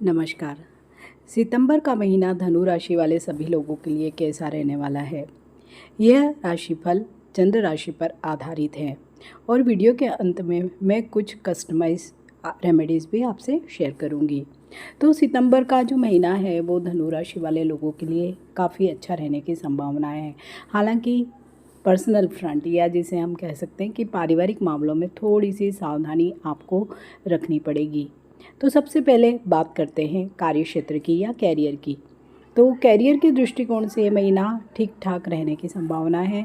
नमस्कार। सितंबर का महीना धनु राशि वाले सभी लोगों के लिए कैसा रहने वाला है? यह राशिफल चंद्र राशि पर आधारित है और वीडियो के अंत में मैं कुछ कस्टमाइज रेमेडीज़ भी आपसे शेयर करूंगी। तो सितंबर का जो महीना है वो धनु राशि वाले लोगों के लिए काफ़ी अच्छा रहने की संभावनाएं हैं। हालांकि पर्सनल फ्रंट या जिसे हम कह सकते हैं कि पारिवारिक मामलों में थोड़ी सी सावधानी आपको रखनी पड़ेगी। तो सबसे पहले बात करते हैं कार्य क्षेत्र की या कैरियर की। तो कैरियर के दृष्टिकोण से ये महीना ठीक ठाक रहने की संभावना है।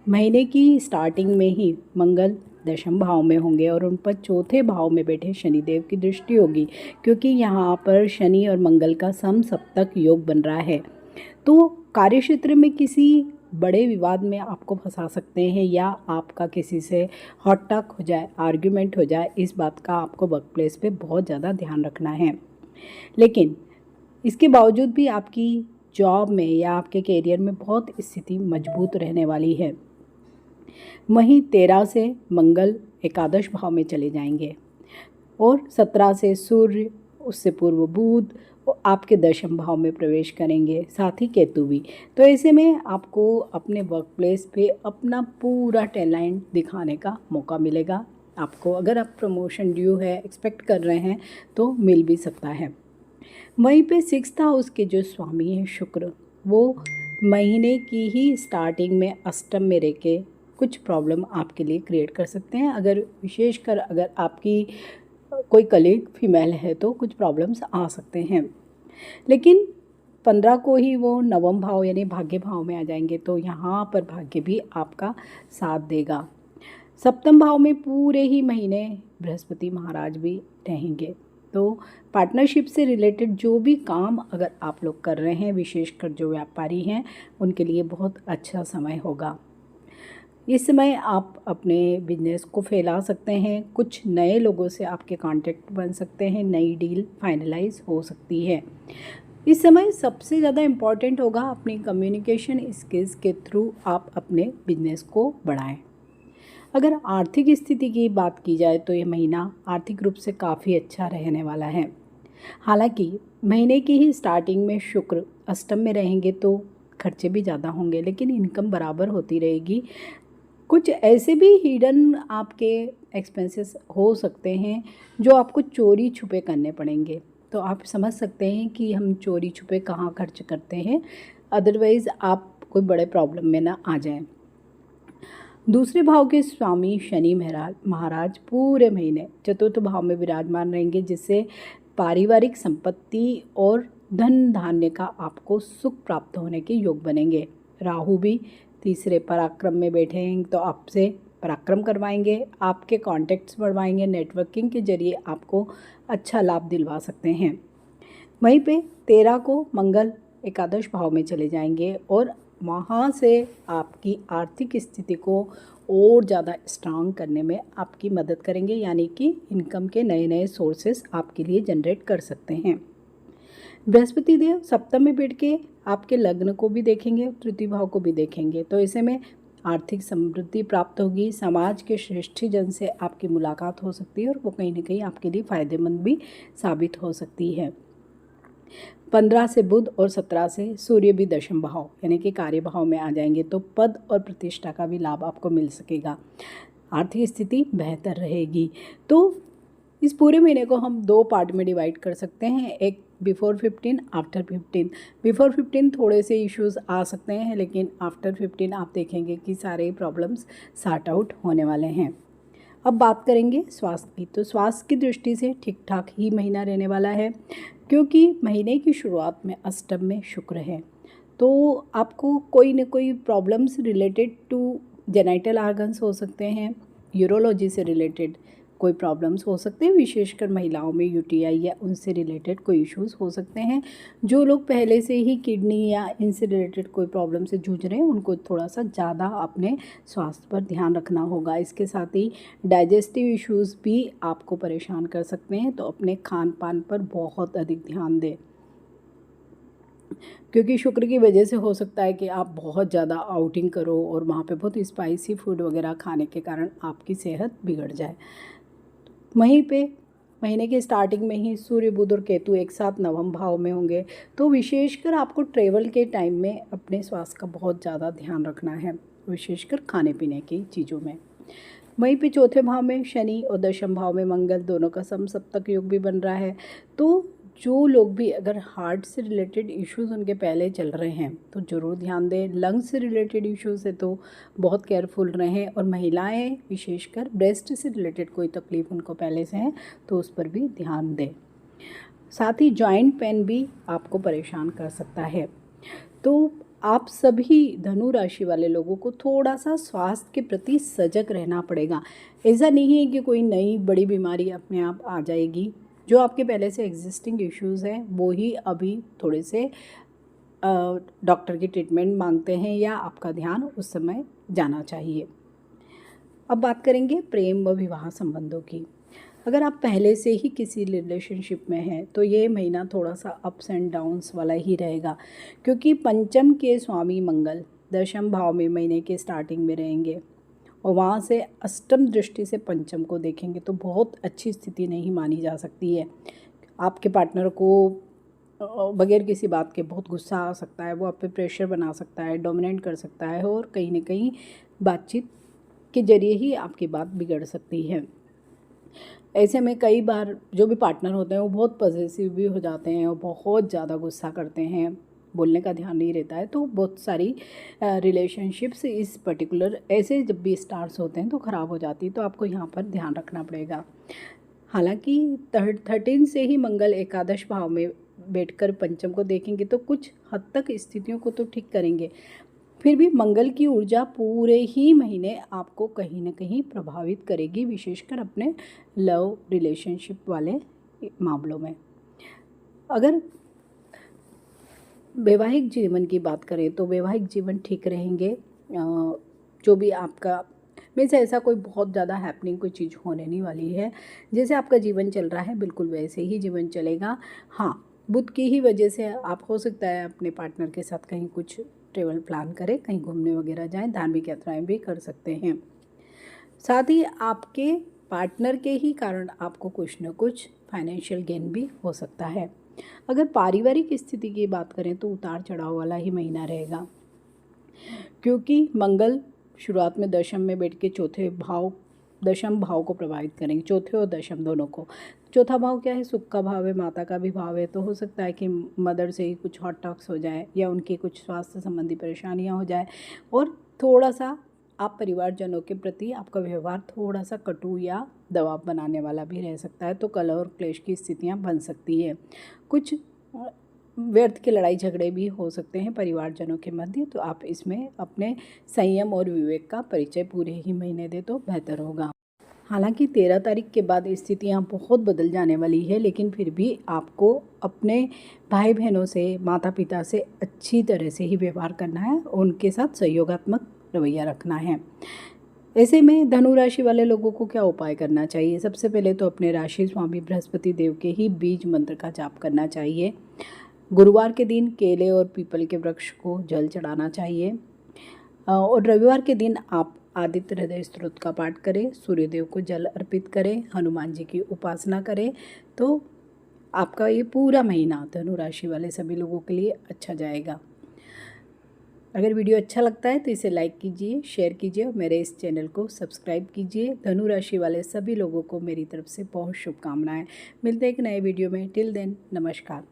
महीने की स्टार्टिंग में ही मंगल दशम भाव में होंगे और उन पर चौथे भाव में बैठे शनिदेव की दृष्टि होगी, क्योंकि यहाँ पर शनि और मंगल का समसप्तक योग बन रहा है। तो कार्यक्षेत्र में किसी बड़े विवाद में आपको फंसा सकते हैं या आपका किसी से हॉट टॉक हो जाए, आर्ग्यूमेंट हो जाए। इस बात का आपको वर्क प्लेस पे बहुत ज़्यादा ध्यान रखना है। लेकिन इसके बावजूद भी आपकी जॉब में या आपके करियर में बहुत स्थिति मजबूत रहने वाली है। वहीं 13 से मंगल एकादश भाव में चले जाएंगे और 17 से सूर्य, उससे पूर्व बुध आपके दशम भाव में प्रवेश करेंगे, साथ ही केतु भी। तो ऐसे में आपको अपने वर्क प्लेस पे अपना पूरा टैलेंट दिखाने का मौका मिलेगा। आपको अगर आप प्रमोशन ड्यू है, एक्सपेक्ट कर रहे हैं, तो मिल भी सकता है। वहीं पे 6th हाउस के जो स्वामी हैं शुक्र, वो महीने की ही स्टार्टिंग में अष्टम में रह के कुछ प्रॉब्लम आपके लिए क्रिएट कर सकते हैं। अगर विशेषकर अगर आपकी कोई कलीग फीमेल है तो कुछ प्रॉब्लम्स आ सकते हैं। लेकिन 15 को ही वो नवम भाव यानी भाग्य भाव में आ जाएंगे, तो यहाँ पर भाग्य भी आपका साथ देगा। सप्तम भाव में पूरे ही महीने बृहस्पति महाराज भी रहेंगे। तो पार्टनरशिप से रिलेटेड जो भी काम अगर आप लोग कर रहे हैं, विशेषकर जो व्यापारी हैं, उनके लिए बहुत अच्छा समय होगा। इस समय आप अपने बिजनेस को फैला सकते हैं, कुछ नए लोगों से आपके कांटेक्ट बन सकते हैं, नई डील फाइनलाइज हो सकती है। इस समय सबसे ज़्यादा इम्पॉर्टेंट होगा अपनी कम्युनिकेशन स्किल्स के थ्रू आप अपने बिजनेस को बढ़ाएं। अगर आर्थिक स्थिति की बात की जाए तो ये महीना आर्थिक रूप से काफ़ी अच्छा रहने वाला है। हालांकि महीने की ही स्टार्टिंग में शुक्र अष्टम में रहेंगे तो खर्चे भी ज़्यादा होंगे, लेकिन इनकम बराबर होती रहेगी। कुछ ऐसे भी हिडन आपके एक्सपेंसेस हो सकते हैं जो आपको चोरी छुपे करने पड़ेंगे। तो आप समझ सकते हैं कि हम चोरी छुपे कहाँ खर्च करते हैं, अदरवाइज़ आप कोई बड़े प्रॉब्लम में ना आ जाएं। दूसरे भाव के स्वामी शनि महाराज पूरे महीने चतुर्थ भाव में विराजमान रहेंगे, जिससे पारिवारिक संपत्ति और धन धान्य का आपको सुख प्राप्त होने के योग बनेंगे। राहु भी तीसरे पराक्रम में बैठे हैं, तो आपसे पराक्रम करवाएंगे, आपके कॉन्टैक्ट्स बढ़वाएंगे, नेटवर्किंग के जरिए आपको अच्छा लाभ दिलवा सकते हैं। वहीं पे 13 को मंगल एकादश भाव में चले जाएंगे और वहाँ से आपकी आर्थिक स्थिति को और ज़्यादा स्ट्रांग करने में आपकी मदद करेंगे, यानी कि इनकम के नए नए सोर्सेस आपके लिए जनरेट कर सकते हैं। बृहस्पति देव सप्तम में बैठ के आपके लग्न को भी देखेंगे, तृतीय भाव को भी देखेंगे, तो ऐसे में आर्थिक समृद्धि प्राप्त होगी। समाज के श्रेष्ठ जन से आपकी मुलाकात हो सकती है और वो कहीं ना कहीं आपके लिए फ़ायदेमंद भी साबित हो सकती है। 15 से बुध और 17 से सूर्य भी दशम भाव यानी कि कार्य भाव में आ जाएंगे, तो पद और प्रतिष्ठा का भी लाभ आपको मिल सकेगा, आर्थिक स्थिति बेहतर रहेगी। तो इस पूरे महीने को हम 2 पार्ट में डिवाइड कर सकते हैं, एक बिफोर 15, आफ्टर 15। बिफोर 15 थोड़े से इश्यूज आ सकते हैं, लेकिन आफ्टर 15 आप देखेंगे कि सारे प्रॉब्लम्स सॉर्ट आउट होने वाले हैं। अब बात करेंगे स्वास्थ्य की। तो स्वास्थ्य की दृष्टि से ठीक ठाक ही महीना रहने वाला है, क्योंकि महीने की शुरुआत में अष्टम में शुक्र है। तो आपको कोई न कोई problems related to genital organs हो सकते हैं, यूरोलॉजी से रिलेटेड कोई प्रॉब्लम्स हो सकते हैं, विशेषकर महिलाओं में यूटीआई या उनसे रिलेटेड कोई इश्यूज़ हो सकते हैं। जो लोग पहले से ही किडनी या इनसे रिलेटेड कोई प्रॉब्लम से जूझ रहे हैं, उनको थोड़ा सा ज़्यादा अपने स्वास्थ्य पर ध्यान रखना होगा। इसके साथ ही डाइजेस्टिव इश्यूज़ भी आपको परेशान कर सकते हैं, तो अपने खान पान पर बहुत अधिक ध्यान दें, क्योंकि शुक्र की वजह से हो सकता है कि आप बहुत ज़्यादा आउटिंग करो और वहाँ पे बहुत स्पाइसी फूड वगैरह खाने के कारण आपकी सेहत बिगड़ जाए। वहीं पे महीने के स्टार्टिंग में ही सूर्य बुध और केतु एक साथ नवम भाव में होंगे, तो विशेषकर आपको ट्रेवल के टाइम में अपने स्वास्थ्य का बहुत ज़्यादा ध्यान रखना है, विशेषकर खाने पीने की चीज़ों में। वहीं पे चौथे भाव में शनि और दशम भाव में मंगल, दोनों का समसप्तक योग भी बन रहा है। तो जो लोग भी अगर हार्ट से रिलेटेड इश्यूज़ उनके पहले चल रहे हैं तो ज़रूर ध्यान दें। लंग्स से रिलेटेड इश्यूज़ है तो बहुत केयरफुल रहें, और महिलाएं विशेषकर ब्रेस्ट से रिलेटेड कोई तकलीफ़ उनको पहले से है तो उस पर भी ध्यान दें। साथ ही जॉइंट पेन भी आपको परेशान कर सकता है। तो आप सभी धनु राशि वाले लोगों को थोड़ा सा स्वास्थ्य के प्रति सजग रहना पड़ेगा। ऐसा नहीं है कि कोई नई बड़ी बीमारी अपने आप आ जाएगी। जो आपके पहले से एग्जिस्टिंग इश्यूज़ हैं वो ही अभी थोड़े से डॉक्टर की ट्रीटमेंट मांगते हैं, या आपका ध्यान उस समय जाना चाहिए। अब बात करेंगे प्रेम व विवाह संबंधों की। अगर आप पहले से ही किसी रिलेशनशिप में हैं तो ये महीना थोड़ा सा अप्स एंड डाउन्स वाला ही रहेगा, क्योंकि पंचम के स्वामी मंगल दशम भाव में महीने के स्टार्टिंग में रहेंगे और वहाँ से अष्टम दृष्टि से पंचम को देखेंगे, तो बहुत अच्छी स्थिति नहीं मानी जा सकती है। आपके पार्टनर को बगैर किसी बात के बहुत गुस्सा आ सकता है, वो आप पे प्रेशर बना सकता है, डोमिनेट कर सकता है, और कहीं ना कहीं बातचीत के जरिए ही आपकी बात बिगड़ सकती है। ऐसे में कई बार जो भी पार्टनर होते हैं वो बहुत पॉसेसिव भी हो जाते हैं और बहुत ज़्यादा गुस्सा करते हैं, बोलने का ध्यान नहीं रहता है। तो बहुत सारी रिलेशनशिप्स इस पर्टिकुलर ऐसे जब भी स्टार्स होते हैं तो ख़राब हो जाती है, तो आपको यहाँ पर ध्यान रखना पड़ेगा। हालांकि 13 से ही मंगल एकादश भाव में बैठकर पंचम को देखेंगे तो कुछ हद तक स्थितियों को तो ठीक करेंगे, फिर भी मंगल की ऊर्जा पूरे ही महीने आपको कहीं ना कहीं प्रभावित करेगी, विशेषकर अपने लव रिलेशनशिप वाले मामलों में। अगर वैवाहिक जीवन की बात करें तो वैवाहिक जीवन ठीक रहेंगे। जो भी आपका में से ऐसा कोई बहुत ज़्यादा हैपनिंग कोई चीज़ होने नहीं वाली है। जैसे आपका जीवन चल रहा है बिल्कुल वैसे ही जीवन चलेगा। हाँ, बुध की ही वजह से आप हो सकता है अपने पार्टनर के साथ कहीं कुछ ट्रेवल प्लान करें, कहीं घूमने वगैरह जाएं, धार्मिक यात्राएं भी कर सकते हैं। साथ ही आपके पार्टनर के ही कारण आपको कुछ न कुछ फाइनेंशियल गेन भी हो सकता है। अगर पारिवारिक स्थिति की बात करें तो उतार चढ़ाव वाला ही महीना रहेगा, क्योंकि मंगल शुरुआत में दशम में बैठ के दशम भाव को प्रभावित करेंगे, चौथे और दशम दोनों को। चौथा भाव क्या है? सुख का भाव है, माता का भी भाव है, तो हो सकता है कि मदर से ही कुछ हॉट टॉक्स हो जाए या उनकी कुछ स्वास्थ्य संबंधी परेशानियां हो जाए, और थोड़ा सा आप परिवारजनों के प्रति आपका व्यवहार थोड़ा सा कटु या दबाव बनाने वाला भी रह सकता है, तो कलह और क्लेश की स्थितियां बन सकती है। कुछ व्यर्थ के लड़ाई झगड़े भी हो सकते हैं परिवारजनों के मध्य, तो आप इसमें अपने संयम और विवेक का परिचय पूरे ही महीने दें तो बेहतर होगा। हालांकि 13 तारीख के बाद स्थितियां बहुत बदल जाने वाली है, लेकिन फिर भी आपको अपने भाई बहनों से, माता पिता से अच्छी तरह से ही व्यवहार करना है, उनके साथ सहयोगात्मक रवैया रखना है। ऐसे में धनु राशि वाले लोगों को क्या उपाय करना चाहिए? सबसे पहले तो अपने राशि स्वामी बृहस्पति देव के ही बीज मंत्र का जाप करना चाहिए। गुरुवार के दिन केले और पीपल के वृक्ष को जल चढ़ाना चाहिए, और रविवार के दिन आप आदित्य हृदय स्तोत्र का पाठ करें, सूर्यदेव को जल अर्पित करें, हनुमान जी की उपासना करें, तो आपका ये पूरा महीना धनु राशि वाले सभी लोगों के लिए अच्छा जाएगा। अगर वीडियो अच्छा लगता है तो इसे लाइक कीजिए, शेयर कीजिए और मेरे इस चैनल को सब्सक्राइब कीजिए। धनु राशि वाले सभी लोगों को मेरी तरफ से बहुत शुभकामनाएं। मिलते हैं एक नए वीडियो में। टिल देन, नमस्कार।